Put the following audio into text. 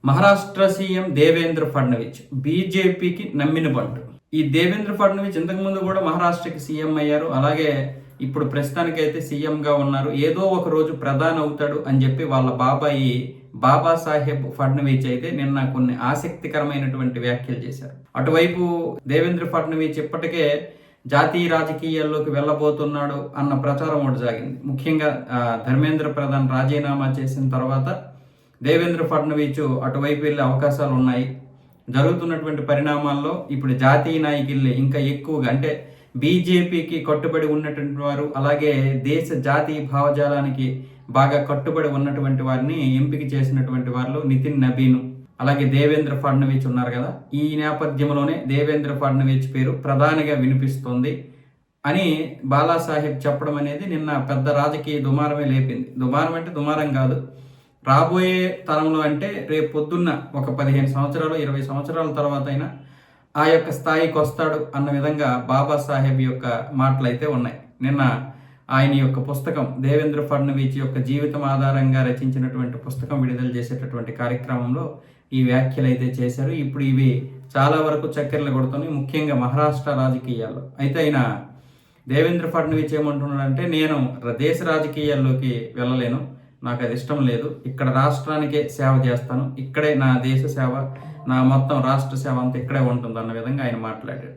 Maharashtra CM Devendra Fadnavis బీజేపీకి నమ్మిన బంటు. ఈ దేవేంద్ర ఫడ్నవీస్ ఇంతకుముందు కూడా మహారాష్ట్రకి సీఎం అయ్యారు. అలాగే ఇప్పుడు ప్రస్తుతానికైతే సీఎంగా ఉన్నారు. ఏదో ఒక రోజు ప్రధాని అవుతాడు అని చెప్పి వాళ్ళ బాబాయి బాబాసాహెబ్ ఫడ్నవీస్ అయితే నిన్న కొన్ని ఆసక్తికరమైనటువంటి వ్యాఖ్యలు చేశారు. అటువైపు దేవేంద్ర ఫడ్నవీస్ ఇప్పటికే జాతీయ రాజకీయాల్లోకి వెళ్ళబోతున్నాడు అన్న ప్రచారం ఒకటి సాగింది. ముఖ్యంగా ధర్మేంద్ర ప్రధాన్ రాజీనామా చేసిన తర్వాత దేవేంద్ర ఫడ్నవీస్ అటువైపు వెళ్ళే అవకాశాలు ఉన్నాయి. జరుగుతున్నటువంటి పరిణామాల్లో ఇప్పుడు జాతీయ నాయకుల్ని ఇంకా ఎక్కువగా అంటే బీజేపీకి కట్టుబడి ఉన్నటువంటి వారు, అలాగే దేశ జాతీయ భావజాలానికి బాగా కట్టుబడి ఉన్నటువంటి వారిని ఎంపిక చేసినటువంటి వారిలో నితిన్ నబీన్, అలాగే దేవేంద్ర ఫడ్నవీస్ ఉన్నారు కదా. ఈ నేపథ్యంలోనే దేవేంద్ర ఫడ్నవీస్ పేరు ప్రధానిగా వినిపిస్తుంది అని బాలాసాహెబ్ చెప్పడం అనేది నిన్న పెద్ద రాజకీయ దుమారమే లేపింది. దుమారం అంటే దుమారం కాదు, రాబోయే తరంలో అంటే రేపు పొద్దున్న ఒక 15 సంవత్సరాలు 20 సంవత్సరాల తర్వాత అయినా ఆ యొక్క స్థాయికి వస్తాడు అన్న విధంగా బాబాసాహెబ్ యొక్క మాటలు అయితే ఉన్నాయి. నిన్న ఆయన యొక్క పుస్తకం దేవేంద్ర ఫడ్నవీస్ యొక్క జీవితం ఆధారంగా రచించినటువంటి పుస్తకం విడుదల చేసేటటువంటి కార్యక్రమంలో ఈ వ్యాఖ్యలు అయితే చేశారు. ఇప్పుడు ఇవి చాలా వరకు చక్కెరలు కొడుతున్నాయి, ముఖ్యంగా మహారాష్ట్ర రాజకీయాల్లో. అయితే ఆయన దేవేంద్ర ఫడ్నవీస్ ఏమంటున్నాడంటే, నేను దేశ రాజకీయాల్లోకి వెళ్ళలేను, నాకు అది ఇష్టం లేదు, ఇక్కడ రాష్ట్రానికే సేవ చేస్తాను, ఇక్కడే నా దేశ సేవ, నా మొత్తం రాష్ట్ర సేవ అంతా ఇక్కడే ఉంటుంది అన్న విధంగా ఆయన మాట్లాడాడు.